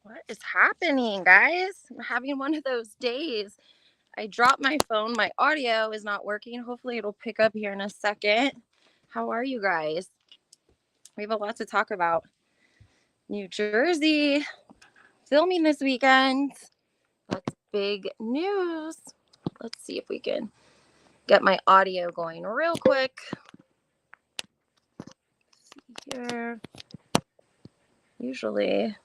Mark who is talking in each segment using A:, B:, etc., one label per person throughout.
A: What is happening, guys? I'm having one of those days. I dropped my phone. My audio is not working. Hopefully, it'll pick up here in a second. How are you guys? We have a lot to talk about. New Jersey filming this weekend. That's big news. Let's see if we can get my audio going real quick. Let's see here. Usually,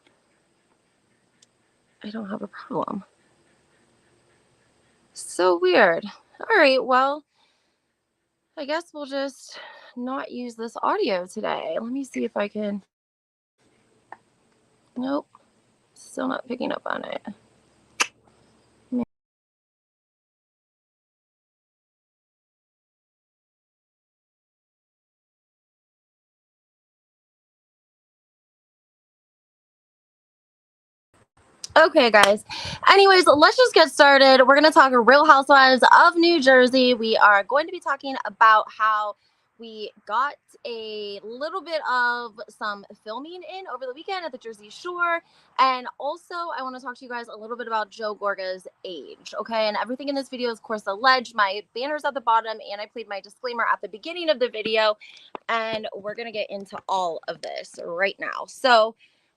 A: I don't have a problem. So weird. All right, well, I guess we'll just not use this audio today. Let me see if I can. Nope, still not picking up on it. Okay, guys. Anyways, let's just get started. We're going to talk Real Housewives of New Jersey. We are going to be talking about how we got a little bit of some filming in over the weekend at the Jersey Shore. And also, I want to talk to you guys a little bit about Joe Gorga's age. Okay. And everything in this video is, of course, alleged. My banner's at the bottom, and I played my disclaimer at the beginning of the video. And we're going to get into all of this right now. So,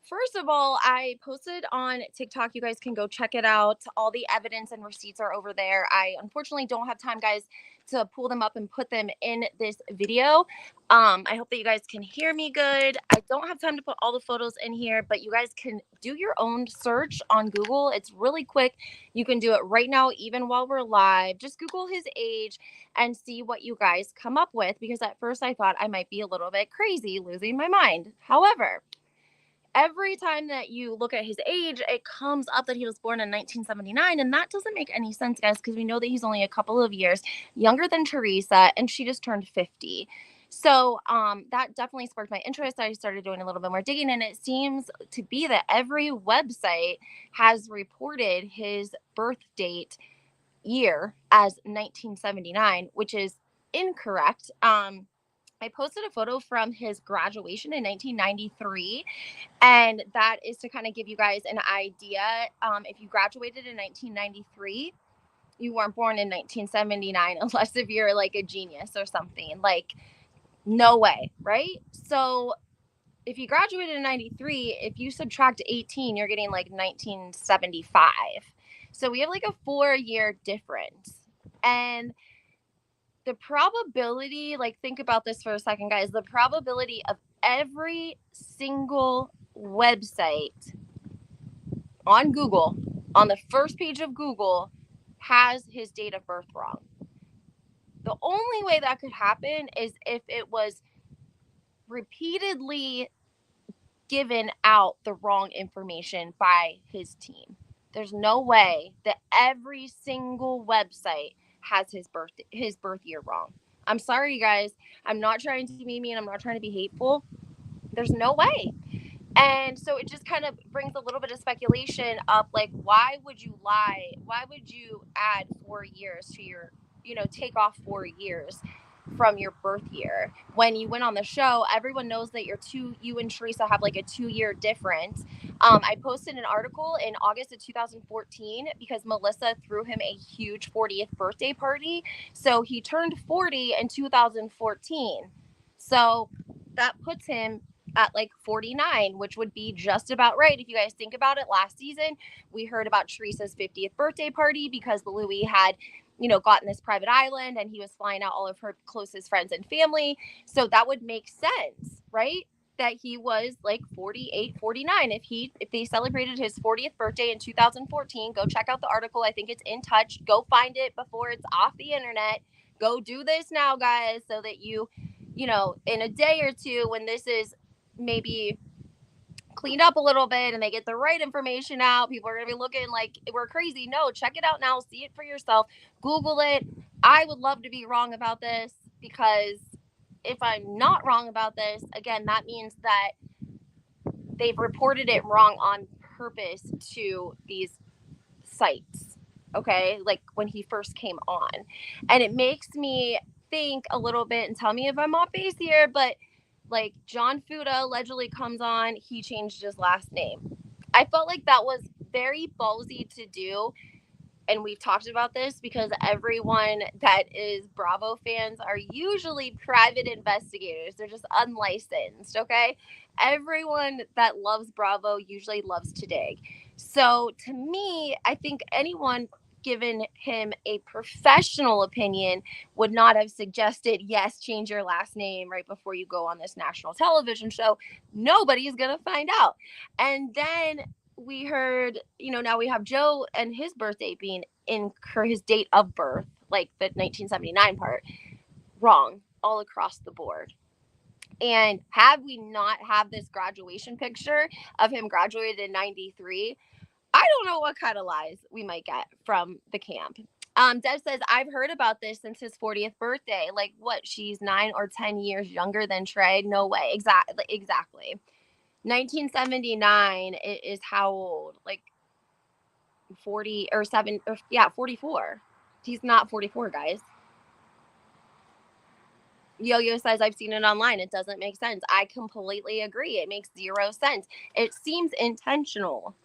A: first of all, I posted on TikTok. You guys can go check it out. All the evidence and receipts are over there. I unfortunately don't have time, guys, to pull them up and put them in this video. I hope that you guys can hear me good. I don't have time to put all the photos in here, but you guys can do your own search on Google. It's really quick. You can do it right now, even while we're live. Just Google his age and see what you guys come up with, because at first I thought I might be a little bit crazy, losing my mind. However, every time that you look at his age, it comes up that he was born in 1979. And that doesn't make any sense, guys, because we know that he's only a couple of years younger than Teresa, and she just turned 50. So that definitely sparked my interest. I started doing a little bit more digging, and it seems to be that every website has reported his birth date year as 1979, which is incorrect. I posted a photo from his graduation in 1993, and that is to kind of give you guys an idea. If you graduated in 1993, you weren't born in 1979 unless if you're like a genius or something. Like, no way, right? So if you graduated in 93, if you subtract 18, you're getting like 1975. So we have like a 4-year difference. And the probability, like, think about this for a second, guys. The probability of every single website on Google, on the first page of Google, has his date of birth wrong. The only way that could happen is if it was repeatedly given out the wrong information by his team. There's no way that every single website has his birth year wrong. I'm sorry, guys. I'm not trying to be mean. I'm not trying to be hateful. There's no way. And so it just kind of brings a little bit of speculation up, like, why would you lie? Why would you add 4 years to your, take off 4 years from your birth year? When you went on the show, everyone knows that you and Teresa have like a 2-year difference. I posted an article in August of 2014 because Melissa threw him a huge 40th birthday party. So he turned 40 in 2014. So that puts him at like 49, which would be just about right. If you guys think about it, last season, we heard about Teresa's 50th birthday party because Louis had, gotten this private island and he was flying out all of her closest friends and family. So that would make sense, right? That he was like 48, 49. If they celebrated his 40th birthday in 2014, go check out the article. I think it's in Touch. Go find it before it's off the internet. Go do this now, guys, so that in a day or two, when this is maybe cleaned up a little bit and they get the right information out, people are going to be looking like we're crazy. No, check it out now. See it for yourself. Google it. I would love to be wrong about this, because if I'm not wrong about this, again, that means that they've reported it wrong on purpose to these sites. Okay. Like when he first came on. And it makes me think a little bit, and tell me if I'm off base here, but like John Fuda allegedly comes on, he changed his last name. I felt like that was very ballsy to do. And we've talked about this because everyone that is Bravo fans are usually private investigators. They're just unlicensed, okay? Everyone that loves Bravo usually loves to dig. So to me, I think anyone given him a professional opinion would not have suggested, yes, change your last name right before you go on this national television show. Nobody's going to find out. And then we heard, now we have Joe and his birthday being in his date of birth, like the 1979 part, wrong all across the board. And had we not have this graduation picture of him graduated in 93, I don't know what kind of lies we might get from the camp. Deb says, I've heard about this since his 40th birthday. Like, what? She's 9 or 10 years younger than Trey? No way. Exactly. 1979 is how old? Like 40 or 7 or 44. He's not 44, guys. Yo-Yo says, I've seen it online. It doesn't make sense. I completely agree. It makes zero sense. It seems intentional.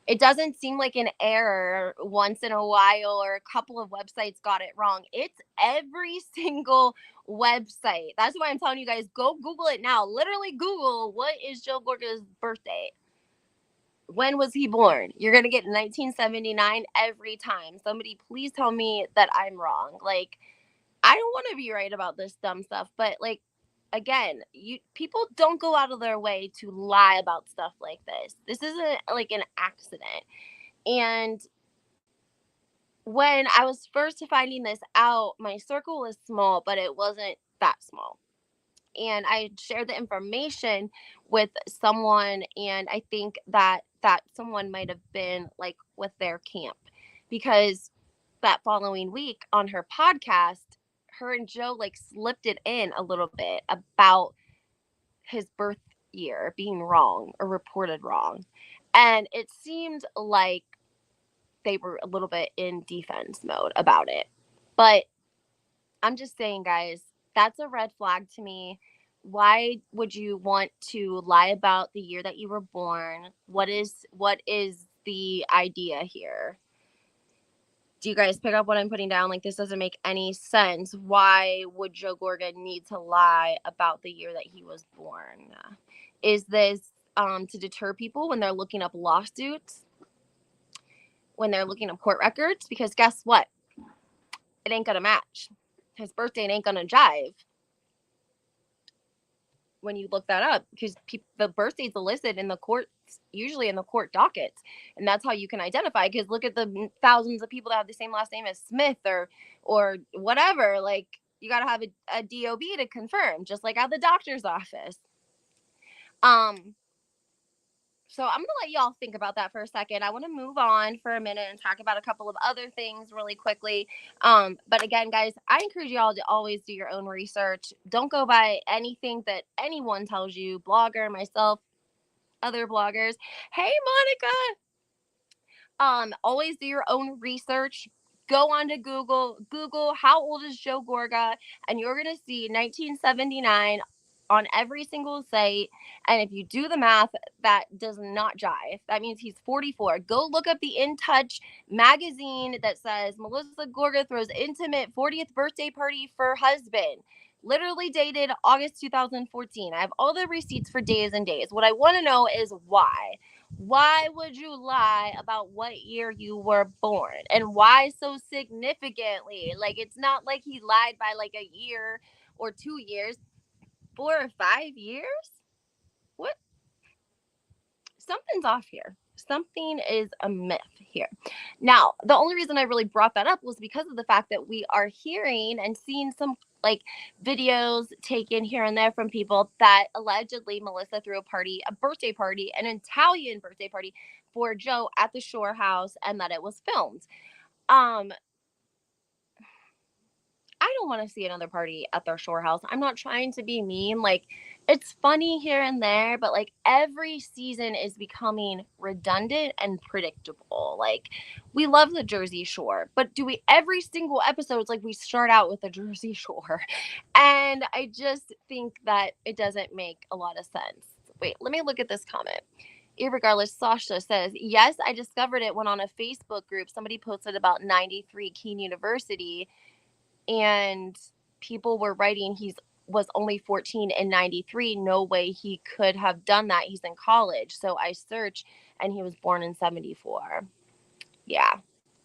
A: It doesn't seem like an error once in a while or a couple of websites got it wrong. It's every single website. That's why I'm telling you guys, go Google it now. Literally Google, what is Joe Gorga's birthday? When was he born? You're going to get 1979 every time. Somebody please tell me that I'm wrong. Like, I don't want to be right about this dumb stuff, but like, again, people don't go out of their way to lie about stuff like this. This isn't like an accident. And when I was first finding this out, my circle was small, but it wasn't that small. And I shared the information with someone, and I think that someone might have been like with their camp, because that following week on her podcast, her and Joe like slipped it in a little bit about his birth year being wrong or reported wrong. And it seemed like they were a little bit in defense mode about it. But I'm just saying, guys, that's a red flag to me. Why would you want to lie about the year that you were born? What is the idea here? Do you guys pick up what I'm putting down? Like, this doesn't make any sense. Why would Joe Gorga need to lie about the year that he was born? Is this to deter people when they're looking up lawsuits? When they're looking up court records? Because guess what? It ain't gonna match. His birthday ain't gonna jive when you look that up, because the birthdays are listed in the courts, usually in the court dockets, and that's how you can identify. Because look at the thousands of people that have the same last name as Smith or whatever. Like, you got to have a DOB to confirm, just like at the doctor's office. So I'm going to let y'all think about that for a second. I want to move on for a minute and talk about a couple of other things really quickly. But again, guys, I encourage y'all to always do your own research. Don't go by anything that anyone tells you, blogger, myself, other bloggers. Hey, Monica. Always do your own research. Go on to Google how old is Joe Gorga, and you're going to see 1979 on every single site. And if you do the math, that does not jive. That means he's 44. Go look up the In Touch magazine that says Melissa Gorga throws intimate 40th birthday party for husband. Literally dated August 2014. I have all the receipts for days and days. What I want to know is why. Why would you lie about what year you were born? And why so significantly? Like, it's not like he lied by like a year or 2 years. 4 or 5 years? What? Something's off here. Something is a myth here. Now, the only reason I really brought that up was because of the fact that we are hearing and seeing some like videos taken here and there from people that allegedly Melissa threw a birthday party, an Italian birthday party for Joe at the Shore House, and that it was filmed. I don't want to see another party at their Shore House. I'm not trying to be mean. Like, it's funny here and there, but like every season is becoming redundant and predictable. Like, we love the Jersey Shore, but do we every single episode, it's like we start out with the Jersey Shore. And I just think that it doesn't make a lot of sense. Wait, let me look at this comment. Irregardless, Sasha says, yes, I discovered it when on a Facebook group somebody posted about 93 Keene University, and people were writing he's was only 14 in 93. No way he could have done that. He's in college. So I searched, and he was born in 74. Yeah,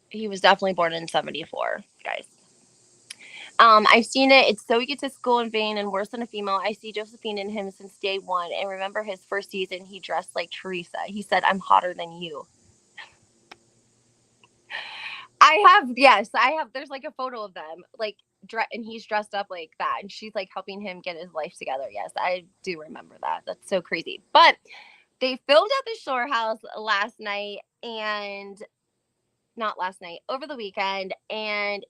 A: he was definitely born in 74, guys. I've seen it. It's so egotistical and vain and worse than a female. I see Josephine in him since day one. And remember his first season, he dressed like Teresa. He said, I'm hotter than you. Yes, I have. There's like a photo of them, like, and he's dressed up like that. And she's like helping him get his life together. Yes, I do remember that. That's so crazy. But they filmed at the Shore House last night, and not last night, over the weekend. And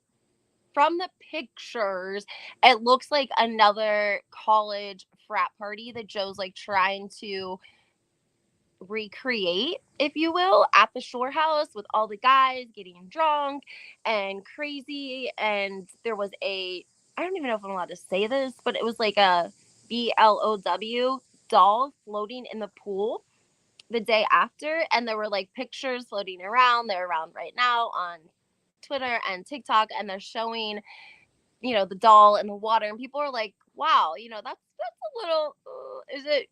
A: from the pictures, it looks like another college frat party that Joe's like trying to recreate, if you will, at the Shore House with all the guys getting drunk and crazy. And there was I don't even know if I'm allowed to say this, but it was like a BLOW doll floating in the pool the day after. And there were like pictures floating around. They're around right now on Twitter and TikTok, and they're showing, the doll in the water, and people are like, wow, that's a little, is it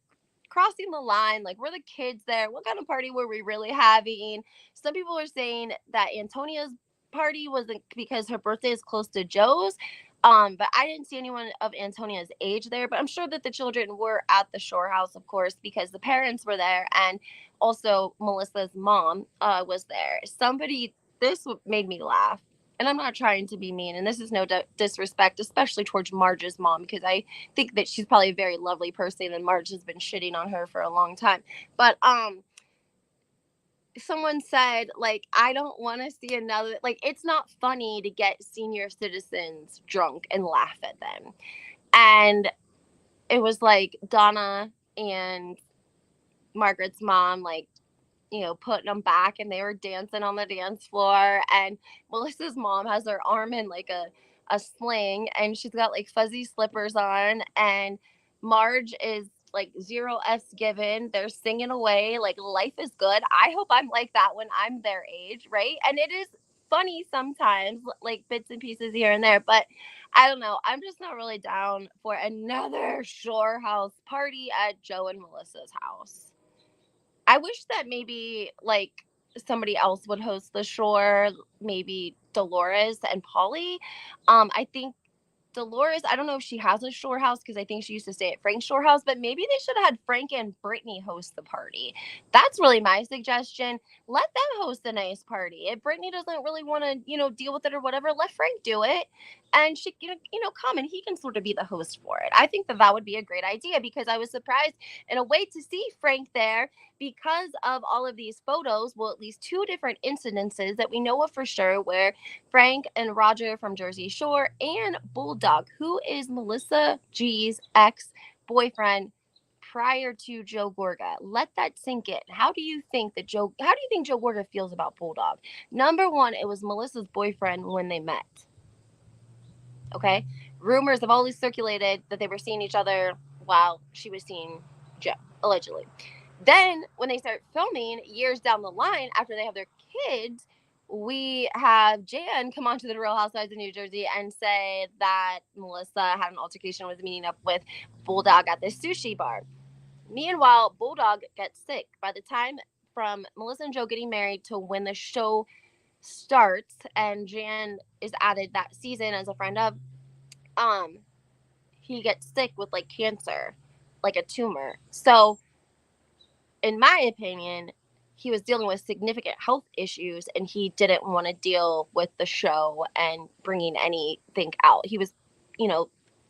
A: crossing the line? Like, were the kids there? What kind of party were we really having? Some people are saying that Antonia's party wasn't because her birthday is close to Joe's. But I didn't see anyone of Antonia's age there, but I'm sure that the children were at the Shore House, of course, because the parents were there, and also Melissa's mom was there. This made me laugh. And I'm not trying to be mean, and this is no disrespect, especially towards Marge's mom, because I think that she's probably a very lovely person, and Marge has been shitting on her for a long time. But someone said, like, I don't want to see another, like, it's not funny to get senior citizens drunk and laugh at them. And it was like Donna and Margaret's mom, like, putting them back, and they were dancing on the dance floor. And Melissa's mom has her arm in like a sling, and she's got like fuzzy slippers on, and Marge is like 0 given. They're singing away like life is good. I hope I'm like that when I'm their age, right? And it is funny sometimes, like bits and pieces here and there, but I don't know. I'm just not really down for another Shore House party at Joe and Melissa's house. I wish that maybe like somebody else would host the Shore, maybe Dolores and Polly. I think Dolores, I don't know if she has a Shore House, because I think she used to stay at Frank's Shore House, but maybe they should have had Frank and Brittany host the party. That's really my suggestion. Let them host a nice party. If Brittany doesn't really want to, deal with it or whatever, let Frank do it. And she, come, and he can sort of be the host for it. I think that would be a great idea, because I was surprised in a way to see Frank there because of all of these photos. Well, at least 2 different incidences that we know of for sure, where Frank and Roger from Jersey Shore and Bulldog, who is Melissa G's ex-boyfriend prior to Joe Gorga. Let that sink in. How do you think Joe Gorga feels about Bulldog? Number one, it was Melissa's boyfriend when they met. Okay? Rumors have always circulated that they were seeing each other while she was seeing Joe, allegedly. Then when they start filming years down the line, after they have their kids, we have Jan come onto the Real Housewives of New Jersey and say that Melissa had an altercation, was meeting up with Bulldog at this sushi bar. Meanwhile, Bulldog gets sick. By the time from Melissa and Joe getting married to when the show starts and Jan is added that season as a friend of, he gets sick with like cancer, like a tumor. So in my opinion, he was dealing with significant health issues, and he didn't want to deal with the show and bringing anything out. He was,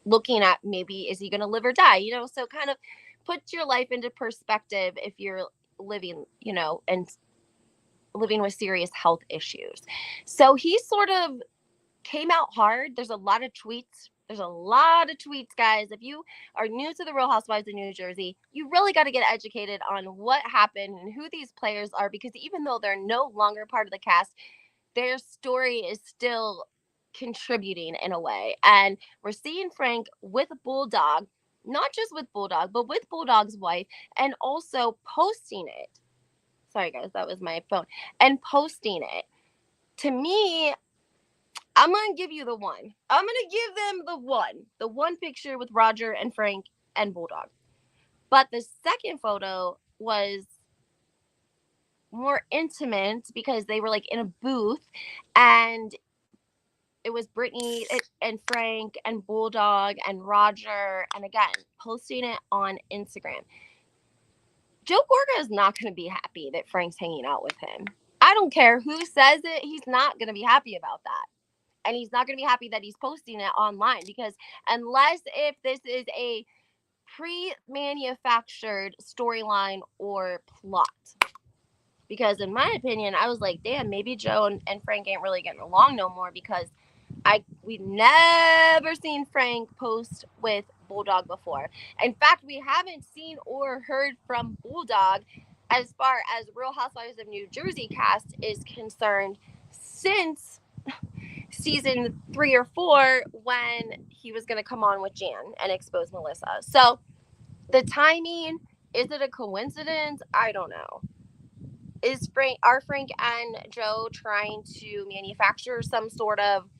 A: looking at maybe, is he going to live or die? So kind of put your life into perspective if you're living, and living with serious health issues. So he sort of came out hard. There's a lot of tweets, guys. If you are new to the Real Housewives of New Jersey, you really got to get educated on what happened and who these players are, because even though they're no longer part of the cast, their story is still contributing in a way. And we're seeing Frank with Bulldog, not just with Bulldog, but with Bulldog's wife, and also posting it Sorry, guys, that was my phone. And posting it. To me, I'm going to give you the one. I'm going to give them the one. The one picture with Roger and Frank and Bulldog. But the second photo was more intimate because they were like in a booth, and it was Brittany and Frank and Bulldog and Roger, and again, posting it on Instagram. Joe Gorga is not going to be happy that Frank's hanging out with him. I don't care who says it, he's not going to be happy about that. And he's not going to be happy that he's posting it online, because unless if this is a pre-manufactured storyline or plot. Because in my opinion, I was like, damn, maybe Joe and Frank ain't really getting along no more, because we've never seen Frank post with Bulldog before. In fact, we haven't seen or heard from Bulldog as far as Real Housewives of New Jersey cast is concerned since season 3 or 4, when he was going to come on with Jan and expose Melissa. So the timing, is it a coincidence? I don't know. Are Frank and Joe trying to manufacture some sort of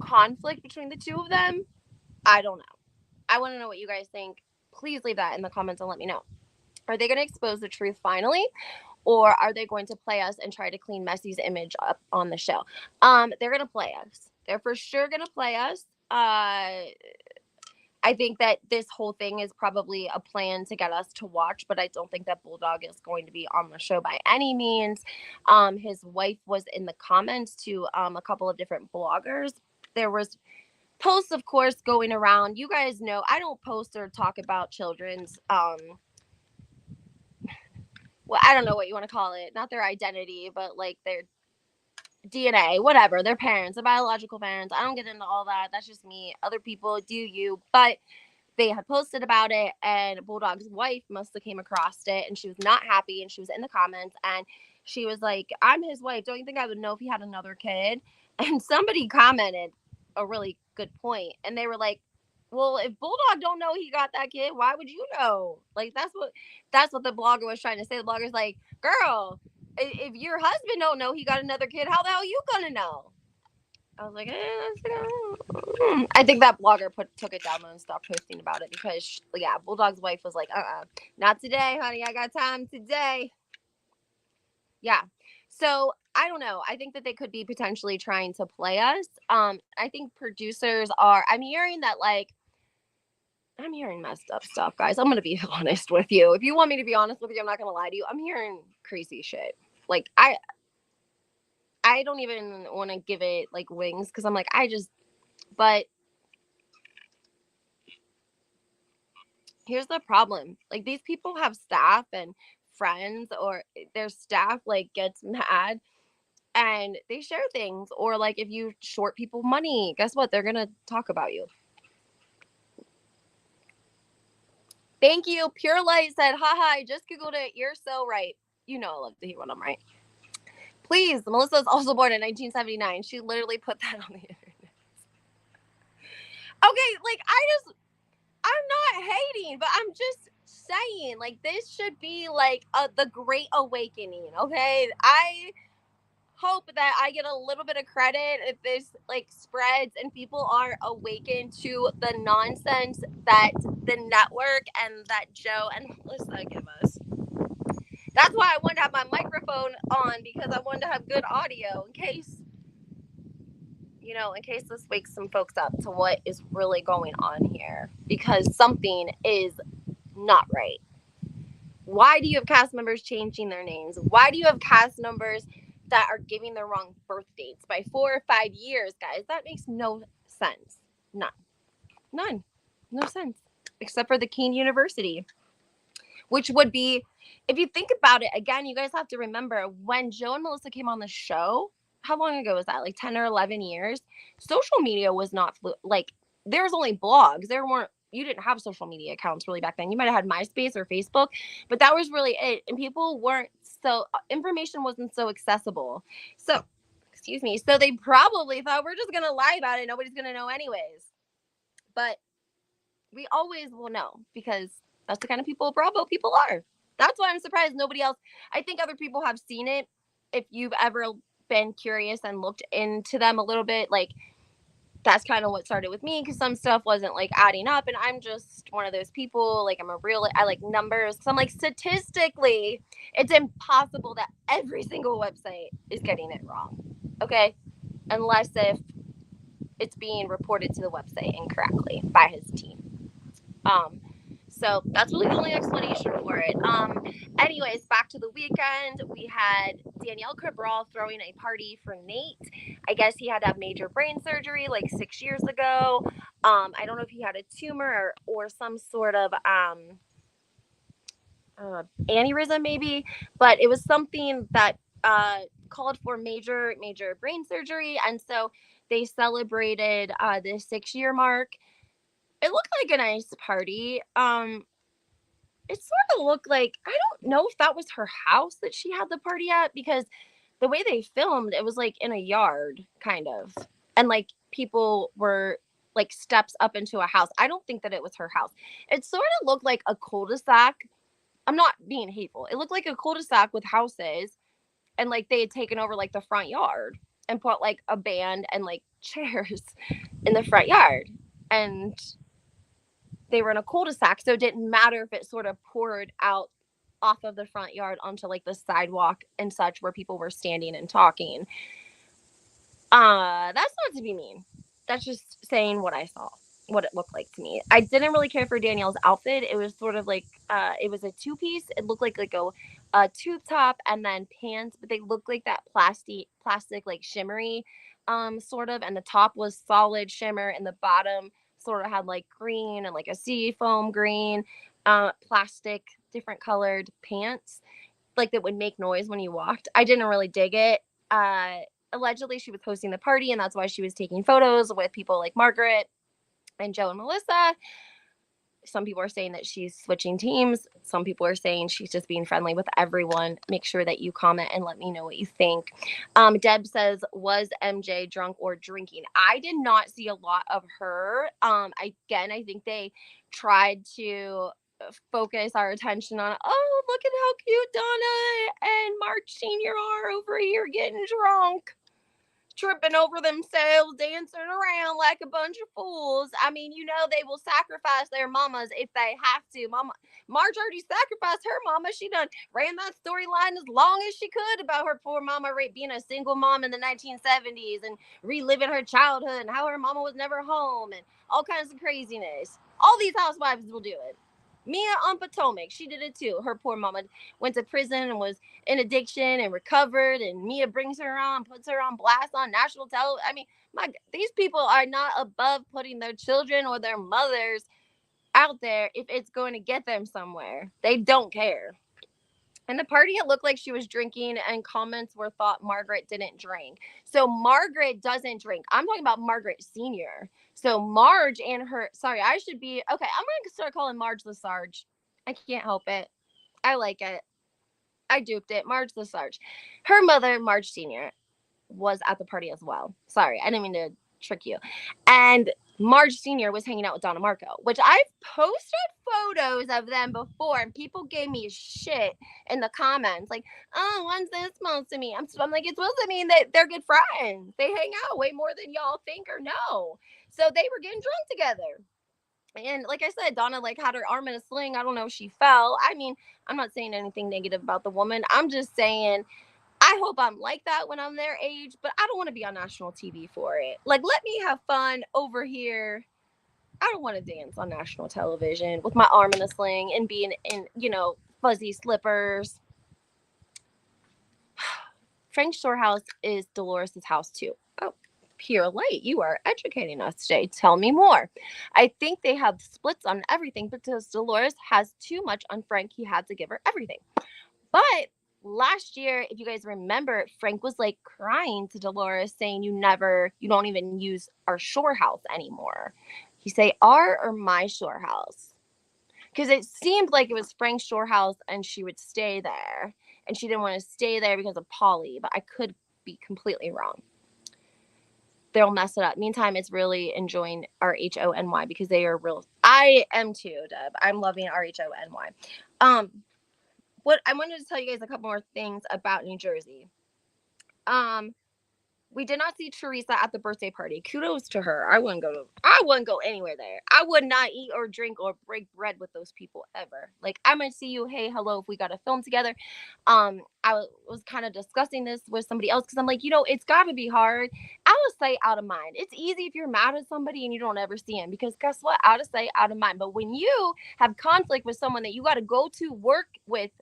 A: conflict between the two of them? I don't know. I want to know what you guys think. Please leave that in the comments and let me know. Are they going to expose the truth finally? Or are they going to play us and try to clean Messy's image up on the show? They're going to play us. They're for sure going to play us. I think that this whole thing is probably a plan to get us to watch, but I don't think that Bulldog is going to be on the show by any means. His wife was in the comments to a couple of different bloggers. There was posts, of course, going around. You guys know I don't post or talk about children's well, I don't know what you want to call it. Not their identity, but like their DNA, whatever, their parents, their biological parents. I don't get into all that. That's just me. Other people do you. But they had posted about it, and Bulldog's wife must have came across it, and she was not happy, and she was in the comments, and she was like, I'm his wife. Don't you think I would know if he had another kid? And somebody commented a really good point, and they were like, well, if Bulldog don't know he got that kid, why would you know? Like, that's what the blogger was trying to say. The blogger's like, girl, if your husband don't know he got another kid, how the hell you gonna know? I was like, I think that blogger took it down and stopped posting about it, because yeah, Bulldog's wife was like, not today, honey. I got time today. Yeah. So I don't know. I think that they could be potentially trying to play us. I think producers are. I'm hearing messed up stuff, guys. I'm gonna be honest with you. If you want me to be honest with you, I'm not gonna lie to you. I'm hearing crazy shit. Like I don't even want to give it like wings, because I'm like, but here's the problem. Like, these people have staff and friends, or their staff like gets mad and they share things, or like if you short people money, guess what? They're gonna talk about you. Thank you. Pure Light said, haha, I just googled it. You're so right. You know I love to hear when I'm right. Please, Melissa is also born in 1979. She literally put that on the internet. Okay, like I'm not hating, but I'm just saying, like, this should be like the Great Awakening. Okay, I hope that I get a little bit of credit if this like spreads and people are awakened to the nonsense that the network and that Joe and Melissa give us. That's why I wanted to have my microphone on, because I wanted to have good audio in case this wakes some folks up to what is really going on here, because something is not right. Why do you have cast members changing their names? Why do you have cast members that are giving the wrong birth dates by 4 or 5 years, guys? That makes no sense. None. No sense. Except for the Keene University, which would be, if you think about it, again, you guys have to remember when Joe and Melissa came on the show, how long ago was that? Like 10 or 11 years? Social media was not, like, there was only blogs. You didn't have social media accounts really back then. You might have had MySpace or Facebook, but that was really it. And people information wasn't so accessible. So, excuse me. So they probably thought, we're just going to lie about it. Nobody's going to know anyways. But we always will know, because that's the kind of people Bravo people are. That's why I'm surprised nobody else. I think other people have seen it. If you've ever been curious and looked into them a little bit, like that's kind of what started with me because some stuff wasn't like adding up, and I'm just one of those people. Like I like numbers. So I'm like, statistically, it's impossible that every single website is getting it wrong. Okay, unless if it's being reported to the website incorrectly by his team. Um, so that's really the only explanation for it. Anyways, back to the weekend. We had Danielle Cabral throwing a party for Nate. I guess he had to have major brain surgery like 6 years ago. I don't know if he had a tumor or some sort of aneurysm maybe, but it was something that called for major brain surgery, and so they celebrated the 6 year mark. It looked like a nice party. It sort of looked like, I don't know if that was her house that she had the party at, because the way they filmed, it was like in a yard kind of, and like people were like steps up into a house. I don't think that it was her house. It sort of looked like a cul-de-sac. I'm not being hateful. It looked like a cul-de-sac with houses, and like they had taken over like the front yard and put like a band and like chairs in the front yard, and they were in a cul-de-sac, so it didn't matter if it sort of poured out off of the front yard onto like the sidewalk and such where people were standing and talking. That's not to be mean. That's just saying what I saw, what it looked like to me. I didn't really care for Danielle's outfit. It was sort of like it was a two-piece. It looked like a tube top and then pants, but they looked like that plastic like shimmery sort of, and the top was solid shimmer and the bottom sort of had like green and like a sea foam green plastic different colored pants like that would make noise when you walked. I didn't really dig it. Allegedly she was hosting the party, and that's why she was taking photos with people like Margaret and Joe and Melissa. Some people are saying that she's switching teams. Some people are saying she's just being friendly with everyone. Make sure that you comment and let me know what you think. Deb says, was MJ drunk or drinking? I did not see a lot of her. I think they tried to focus our attention on, oh, look at how cute Donna and March Sr. are over here getting drunk, tripping over themselves, dancing around like a bunch of fools. I mean, they will sacrifice their mamas if they have to. Marge already sacrificed her mama. She done ran that storyline as long as she could about her poor mama being a single mom in the 1970s and reliving her childhood and how her mama was never home and all kinds of craziness. All these housewives will do it. Mia on Potomac, she did it too. Her poor mama went to prison and was in addiction and recovered, and Mia brings her on, puts her on blast on national television. I mean, these people are not above putting their children or their mothers out there if it's going to get them somewhere. They don't care. And the party, it looked like she was drinking, and comments were thought Margaret didn't drink. So Margaret doesn't drink. I'm talking about Margaret Sr. So Marge and her, sorry, I should be, okay, I'm going to start calling Marge the Sarge. I can't help it. I like it. I duped it. Marge the Sarge. Her mother, Marge Sr., was at the party as well. Sorry, I didn't mean to trick you. And Marge Sr. was hanging out with Donna Marco, which I've posted photos of them before, and people gave me shit in the comments, like, oh, when's this supposed to mean? I'm like, it's supposed to mean that they're good friends. They hang out way more than y'all think or know. So they were getting drunk together. And like I said, Donna like had her arm in a sling. I don't know if she fell. I mean, I'm not saying anything negative about the woman. I'm just saying I hope I'm like that when I'm their age, but I don't want to be on national TV for it. Like, let me have fun over here. I don't want to dance on national television with my arm in a sling and being in, fuzzy slippers. Frank's storehouse is Dolores' house too. Oh, Pure Light, you are educating us today. Tell me more. I think they have splits on everything because Dolores has too much on Frank. He had to give her everything. But last year, if you guys remember, Frank was like crying to Dolores saying, you don't even use our shore house anymore. He say our or my shore house. Because it seemed like it was Frank's shore house and she would stay there. And she didn't want to stay there because of Polly, but I could be completely wrong. They'll mess it up. Meantime, it's really enjoying RHONY because they are real. I am too, Deb. I'm loving RHONY. what I wanted to tell you guys a couple more things about New Jersey. We did not see Teresa at the birthday party. Kudos to her. I wouldn't go anywhere there. I would not eat or drink or break bread with those people ever. Like, I might see you, hey, hello, if we got to film together. I was kind of discussing this with somebody else because I'm like, it's got to be hard. Out of sight, out of mind. It's easy if you're mad at somebody and you don't ever see them, because guess what? Out of sight, out of mind. But when you have conflict with someone that you got to go to work with,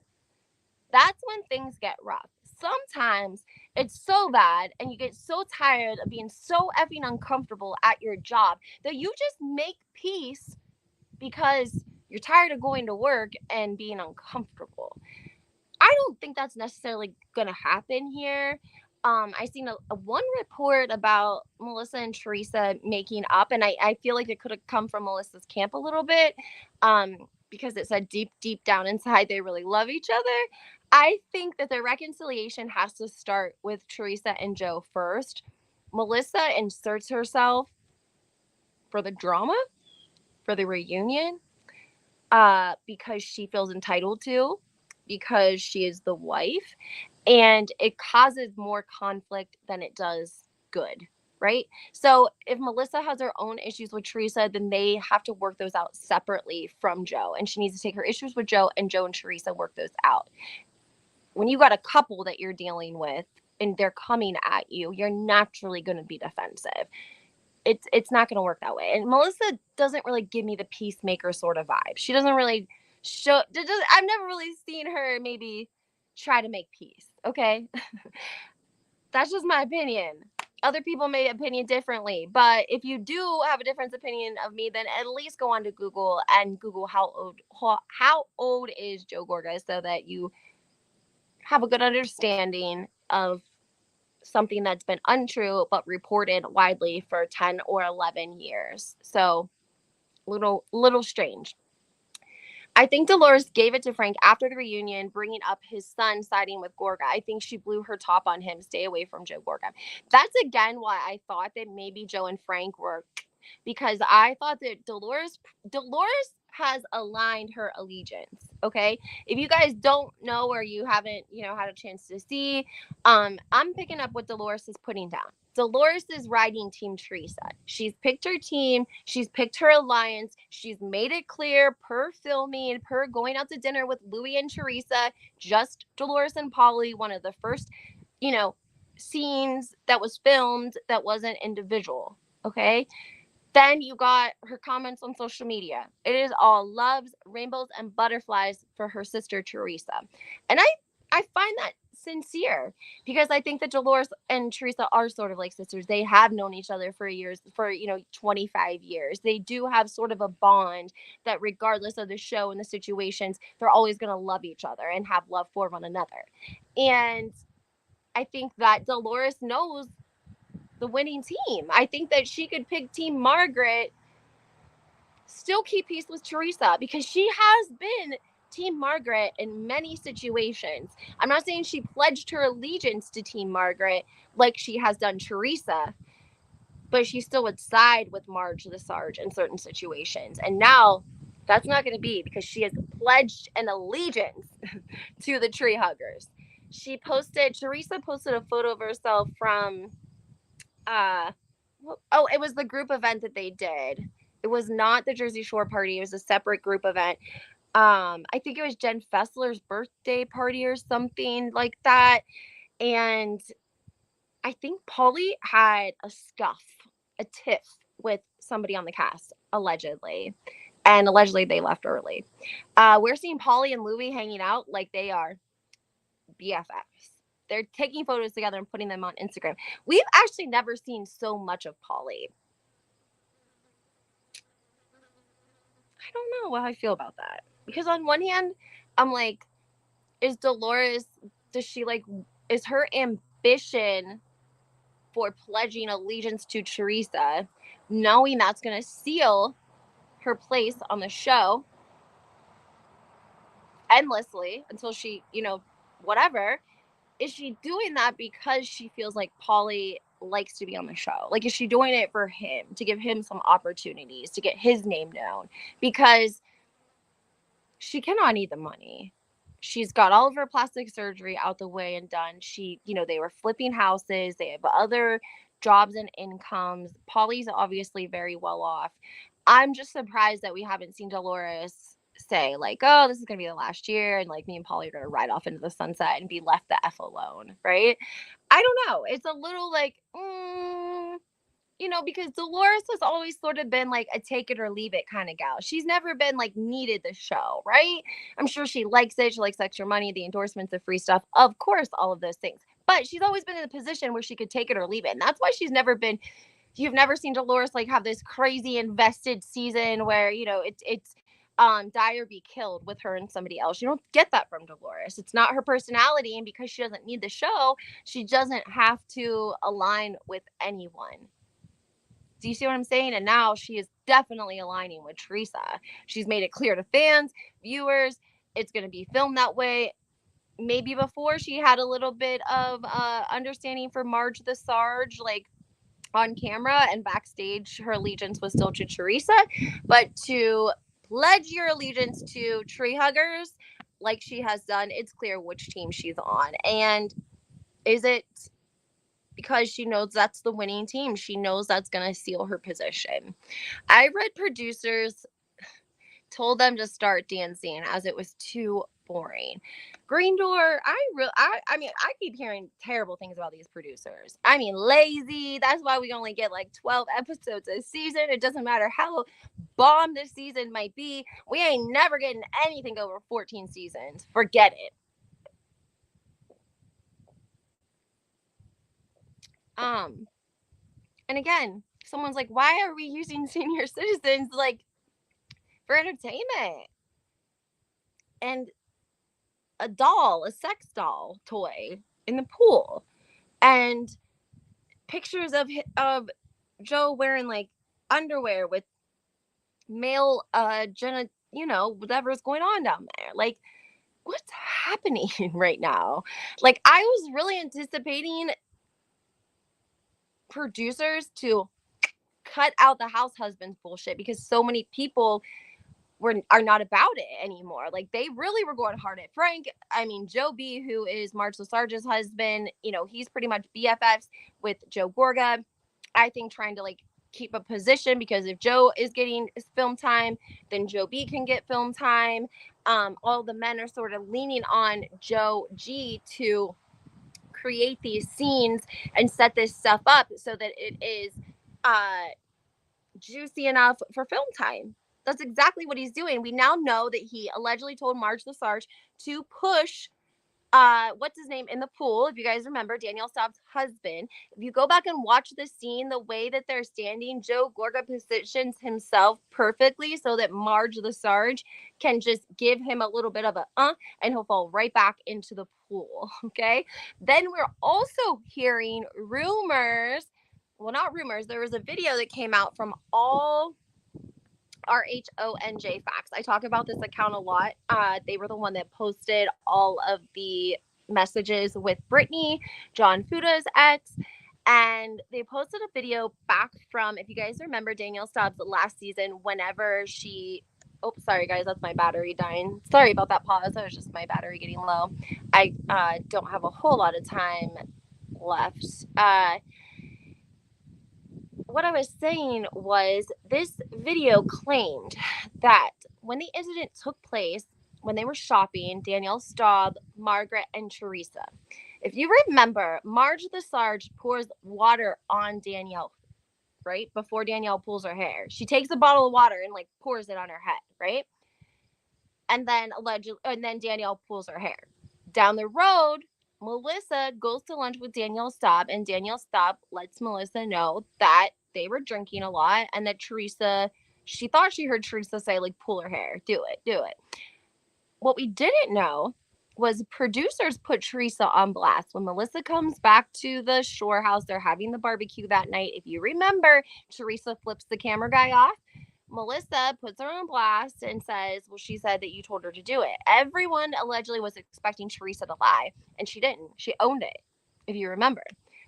A: that's when things get rough. Sometimes it's so bad and you get so tired of being so effing uncomfortable at your job that you just make peace because you're tired of going to work and being uncomfortable. I don't think that's necessarily going to happen here. I seen a one report about Melissa and Teresa making up, and I feel like it could have come from Melissa's camp a little bit, because it said deep down inside they really love each other. I think that the reconciliation has to start with Teresa and Joe first. Melissa inserts herself for the drama, for the reunion, because she feels entitled to, because she is the wife, and it causes more conflict than it does good, right? So if Melissa has her own issues with Teresa, then they have to work those out separately from Joe, and she needs to take her issues with Joe, and Joe and Teresa work those out. When you got a couple that you're dealing with and they're coming at you, you're naturally going to be defensive. It's not going to work that way. And Melissa doesn't really give me the peacemaker sort of vibe. She doesn't really show. I've never really seen her maybe try to make peace. Okay, that's just my opinion. Other people may opinion differently, but if you do have a different opinion of me, then at least go on to Google and Google how old is Joe Gorga, so that you have a good understanding of something that's been untrue but reported widely for 10 or 11 years. So little strange. I think Dolores gave it to Frank after the reunion, bringing up his son siding with Gorga. I think she blew her top on him. Stay away from Joe Gorga. That's again why I thought that maybe Joe and Frank were, because I thought that Dolores has aligned her allegiance. Okay, if you guys don't know, or you haven't had a chance to see, I'm picking up what Dolores is putting down. Dolores is riding Team Teresa. She's picked her team. She's picked her alliance. She's made it clear per filming, per going out to dinner with Louis and Teresa, just Dolores and Polly, one of the first, scenes that was filmed that wasn't individual. Okay. Then you got her comments on social media. It is all loves, rainbows, and butterflies for her sister Teresa. And I find that sincere, because I think that Dolores and Teresa are sort of like sisters. They have known each other for 25 years. They do have sort of a bond that regardless of the show and the situations, they're always going to love each other and have love for one another. And I think that Dolores knows the winning team. I think that she could pick Team Margaret, still keep peace with Teresa, because she has been Team Margaret in many situations. I'm not saying she pledged her allegiance to Team Margaret like she has done Teresa, but she still would side with Marge the Sarge in certain situations. And now that's not going to be, because she has pledged an allegiance to the tree huggers. Teresa posted a photo of herself from it was the group event that they did. It was not the Jersey Shore party. It was a separate group event. I think it was Jen Fessler's birthday party or something like that. And I think Pauly had a tiff with somebody on the cast, allegedly. And allegedly they left early. We're seeing Pauly and Louis hanging out like they are BFFs. They're taking photos together and putting them on Instagram. We've actually never seen so much of Pauly. I don't know how I feel about that. Because on one hand, I'm like, is her ambition for pledging allegiance to Teresa, knowing that's going to seal her place on the show endlessly until she, whatever, is she doing that because she feels like Pauly likes to be on the show? Like, is she doing it for him, to give him some opportunities, to get his name known? Because she cannot need the money. she's got all of her plastic surgery out the way and done. She, they were flipping houses. They have other jobs and incomes. Polly's obviously very well off. I'm just surprised that we haven't seen Dolores say, like, oh, this is going to be the last year. And like me and Polly are going to ride off into the sunset and be left the F alone. Right. I don't know. It's a little like, because Dolores has always sort of been like a take it or leave it kind of gal. She's never been like needed the show, right? I'm sure she likes it. She likes extra money, the endorsements, the free stuff. Of course, all of those things. But she's always been in a position where she could take it or leave it. And that's why you've never seen Dolores like have this crazy invested season where, it's die or be killed with her and somebody else. You don't get that from Dolores. It's not her personality. And because she doesn't need the show, she doesn't have to align with anyone. Do you see what I'm saying? And now she is definitely aligning with Teresa. She's made it clear to fans, viewers, it's going to be filmed that way. Maybe before she had a little bit of understanding for Marge the Sarge, like on camera and backstage, her allegiance was still to Teresa. But to pledge your allegiance to Tree Huggers, like she has done, it's clear which team she's on. And is it because she knows that's the winning team? She knows that's going to seal her position. I read producers told them to start dancing as it was too boring. Green Door, I mean, I keep hearing terrible things about these producers. I mean, lazy. That's why we only get like 12 episodes a season. It doesn't matter how bomb this season might be. We ain't never getting anything over 14 seasons. Forget it. And again, someone's like, why are we using senior citizens like for entertainment? And a sex doll toy in the pool, and pictures of Joe wearing like underwear with male whatever's going on down there. Like, what's happening right now? Like, I was really anticipating producers to cut out the house husbands bullshit because so many people are not about it anymore. Like, they really were going hard at Frank. I mean, Joe B, who is Marge LaSarge's husband, he's pretty much BFFs with Joe Gorga. I think trying to like keep a position, because if Joe is getting film time, then Joe B can get film time. All the men are sort of leaning on Joe G to create these scenes and set this stuff up so that it is juicy enough for film time. That's exactly what he's doing. We now know that he allegedly told Marge LaSarge to push what's his name in the pool. If you guys remember, Danielle Staub's husband. If you go back and watch the scene, the way that they're standing, Joe Gorga positions himself perfectly so that Marge LaSarge can just give him a little bit of and he'll fall right back into the pool. Okay. Then we're also hearing rumors. Well, not rumors. There was a video that came out from all RHONJ facts. I talk about this account a lot. They were the one that posted all of the messages with Brittany, John Fuda's ex, and they posted a video back from, if you guys remember, Danielle Staub's last season, whenever she. Oh, sorry guys, that's my battery dying. Sorry about that pause. That was just my battery getting low. I don't have a whole lot of time left. What I was saying was, this video claimed that when the incident took place, when they were shopping, Danielle Staub, Margaret, and Teresa. If you remember, Marge the Sarge pours water on Danielle, right? Before Danielle pulls her hair. She takes a bottle of water and like pours it on her head, right? And then Danielle pulls her hair. Down the road, Melissa goes to lunch with Danielle Staub, and Danielle Staub lets Melissa know that they were drinking a lot and that Teresa, she thought she heard Teresa say, like, pull her hair, do it. What we didn't know was producers put Teresa on blast. When Melissa comes back to the shore house, they're having the barbecue that night. If you remember, Teresa flips the camera guy off. Melissa puts her on blast and says, well, she said that you told her to do it. Everyone allegedly was expecting Teresa to lie, and she didn't. She owned it, if you remember.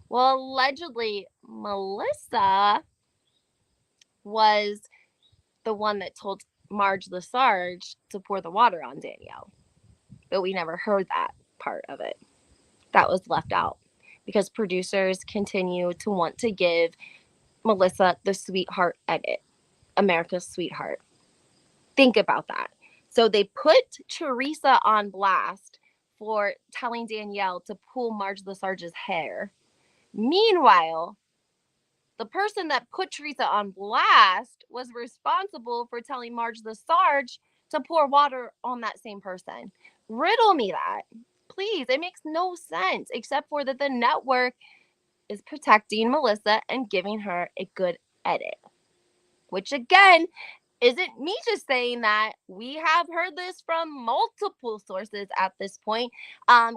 A: Well, allegedly, Melissa was the one that told Marge LaSarge to pour the water on Danielle. but we never heard that part of it. That was left out because producers continue to want to give Melissa the sweetheart edit, America's sweetheart. Think about that. So they put Teresa on blast for telling Danielle to pull Marge Lesarge's hair. Meanwhile, the person that put Teresa on blast was responsible for telling Marge Lesarge to pour water on that same person. Riddle me that. Please, it makes no sense, except for that the network is protecting Melissa and giving her a good edit. Which again, isn't me just saying that. We have heard this from multiple sources at this point.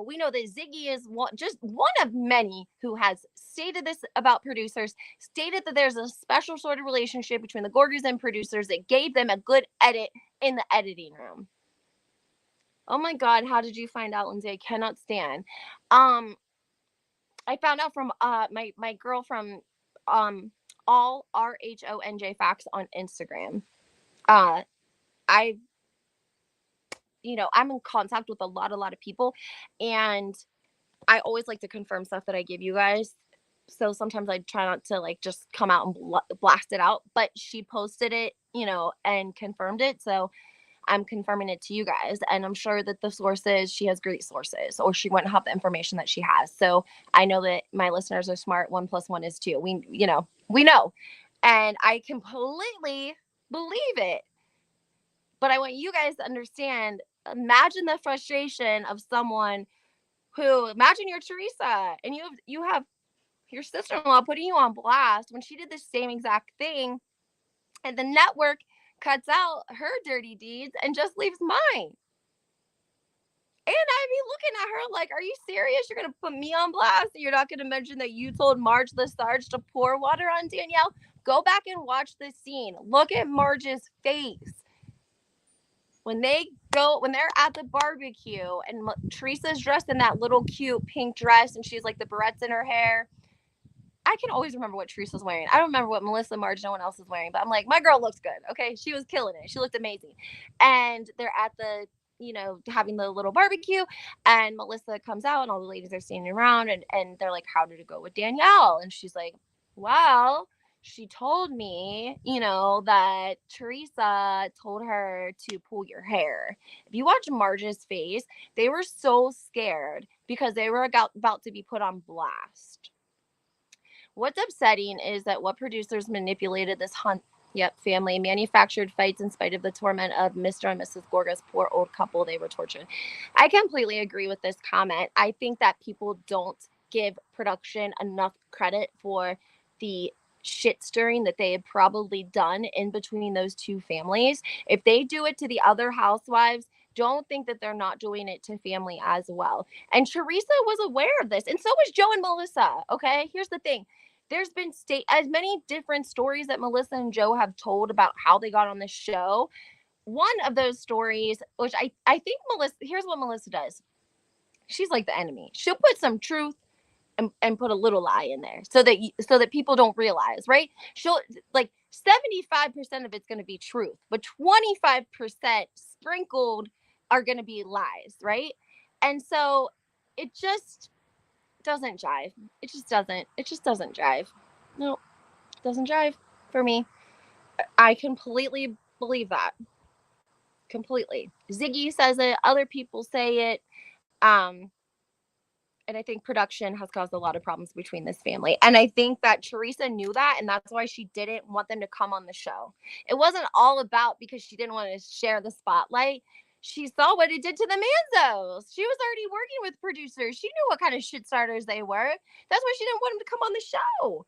A: We know that Ziggy is just one of many who has stated this about producers, stated that there's a special sort of relationship between the Gorgas and producers that gave them a good edit in the editing room. Oh my God, how did you find out, Lindsay? I cannot stand. I found out from my girl from all RHONJ facts on Instagram. I'm in contact with a lot of people, and I always like to confirm stuff that I give you guys. So sometimes I try not to like just come out and blast it out, but she posted it, and confirmed it. So I'm confirming it to you guys, and I'm sure that the sources, she has great sources, or she wouldn't have the information that she has. So I know that my listeners are smart. 1 + 1 is 2. We know, and I completely believe it. But I want you guys to understand, imagine the frustration of someone who, imagine you're Teresa and you have your sister-in-law putting you on blast when she did the same exact thing, and the network cuts out her dirty deeds and just leaves mine. And I'd be looking at her like, are you serious? You're going to put me on blast? You're not going to mention that you told Marge Lesarge to pour water on Danielle? Go back and watch this scene. Look at Marge's face. When they're at the barbecue and Teresa's dressed in that little cute pink dress and she's like the barrettes in her hair. I can always remember what Teresa's wearing. I don't remember what Melissa, Marge, no one else is wearing, but I'm like, my girl looks good. Okay. She was killing it. She looked amazing. And they're at the, having the little barbecue, and Melissa comes out and all the ladies are standing around and they're like, how did it go with Danielle? And she's like, well, she told me, that Teresa told her to pull your hair. If you watch Marge's face, they were so scared because they were about to be put on blast. What's upsetting is that what producers manipulated this family manufactured fights in spite of the torment of Mr. and Mrs. Gorga's poor old couple. They were tortured. I completely agree with this comment. I think that people don't give production enough credit for the shit stirring that they had probably done in between those two families. If they do it to the other housewives, don't think that they're not doing it to family as well. And Teresa was aware of this, and so was Joe and Melissa. Okay, here's the thing. There's been as many different stories that Melissa and Joe have told about how they got on the show. One of those stories, which I think Melissa, here's what Melissa does. She's like the enemy. She'll put some truth and put a little lie in there so that people don't realize, right? She'll like 75% of it's going to be truth, but 25% sprinkled are going to be lies, right? And so it just doesn't jive. It just doesn't jive. No, it doesn't jive for me. I completely believe that. Completely. Ziggy says it. Other people say it. And I think production has caused a lot of problems between this family. And I think that Teresa knew that, and that's why she didn't want them to come on the show. It wasn't all about because she didn't want to share the spotlight. She saw what it did to the Manzos. She was already working with producers. She knew what kind of shit starters they were. That's why she didn't want them to come on the show.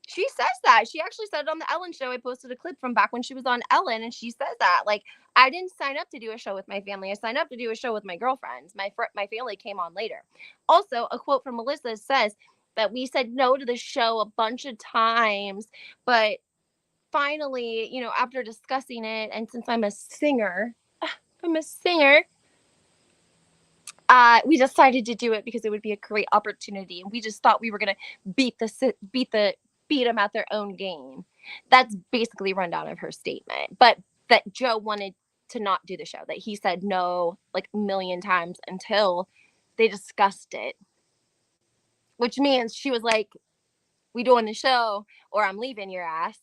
A: She says that. She actually said it on the Ellen show. I posted a clip from back when she was on Ellen, and she says that. Like, I didn't sign up to do a show with my family. I signed up to do a show with my girlfriends. My family came on later. Also, a quote from Melissa says that we said no to the show a bunch of times, but finally, after discussing it, and since I'm a singer, we decided to do it because it would be a great opportunity, and we just thought we were gonna beat them at their own game. That's basically rundown of her statement. But that Joe wanted to not do the show, that he said no like a million times until they discussed it, which means she was like, we doing the show or I'm leaving your ass.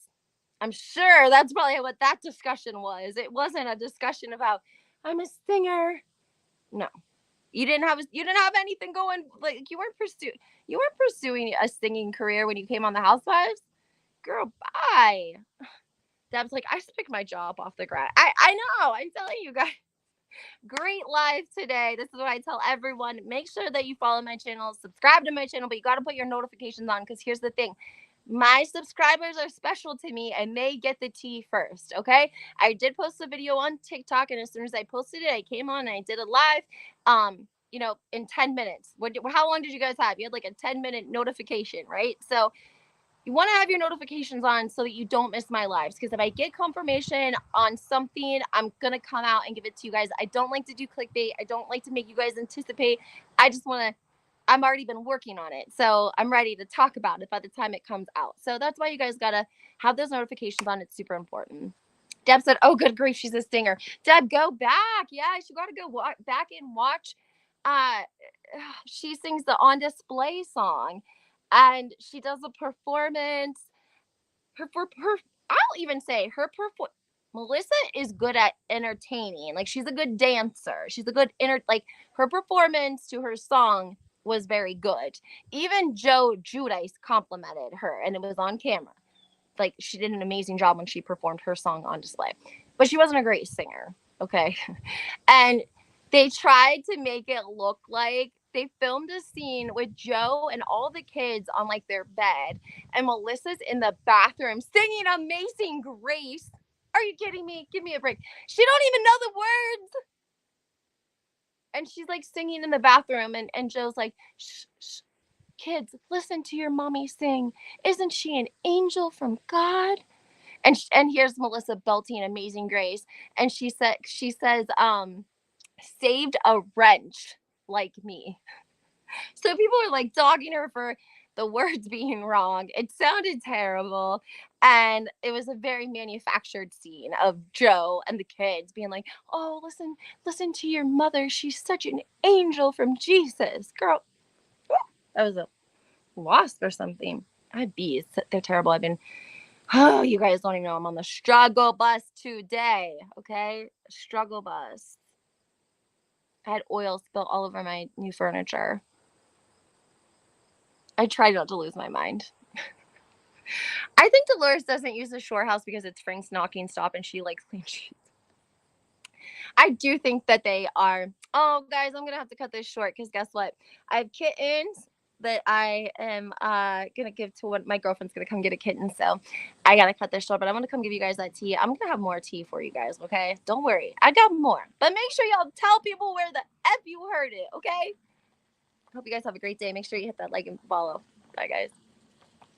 A: I'm sure that's probably what that discussion was. It wasn't a discussion about I'm a singer. No. You didn't have anything going, like you weren't pursuing a singing career when you came on the Housewives. Girl, bye. Deb's like, I just picked my job off the ground. I know. I'm telling you guys. Great live today. This is what I tell everyone. Make sure that you follow my channel, subscribe to my channel, but you got to put your notifications on, because here's the thing. My subscribers are special to me and they get the tea first, okay? I did post a video on TikTok, and as soon as I posted it, I came on and I did a live, in 10 minutes. How long did you guys have? You had like a 10-minute notification, right? So you want to have your notifications on so that you don't miss my lives, because if I get confirmation on something, I'm going to come out and give it to you guys. I don't like to do clickbait. I don't like to make you guys anticipate. I just want to, I've already been working on it, so I'm ready to talk about it by the time it comes out. So that's why you guys got to have those notifications on. It's super important. Deb said, oh, good grief, she's a singer. Deb, go back. Yeah, you got to go back and watch. She sings the On Display song, and she does a performance. I'll even say Melissa is good at entertaining. Like, she's a good dancer. She's a good her performance to her song was very good. Even Joe Giudice complimented her, and it was on camera. Like, she did an amazing job when she performed her song On Display. But she wasn't a great singer, okay? And they tried to make it look like they filmed a scene with Joe and all the kids on like their bed, and Melissa's in the bathroom singing Amazing Grace. Are you kidding me? Give me a break. She don't even know the words. And she's like singing in the bathroom, and Joe's like, shh, shh, kids, listen to your mommy sing. Isn't she an angel from God? And here's Melissa belting Amazing Grace, and she says, saved a wrench like me. So people were like dogging her for the words being wrong. It sounded terrible. And it was a very manufactured scene of Joe and the kids being like, oh, listen to your mother. She's such an angel from Jesus. Girl, that was a wasp or something. I had bees. They're terrible. You guys don't even know I'm on the struggle bus today. Okay? Struggle bus. I had oil spill all over my new furniture. I tried not to lose my mind. I think Dolores doesn't use the shore house because it's Frank's knocking stop and she likes clean sheets. I do think that they are. Oh, guys, I'm going to have to cut this short because guess what? I have kittens that I am going to give to one. My girlfriend's going to come get a kitten. So I got to cut this short, but I'm going to come give you guys that tea. I'm going to have more tea for you guys, okay? Don't worry. I got more. But make sure y'all tell people where the F you heard it, okay? Hope you guys have a great day. Make sure you hit that like and follow. Bye, guys.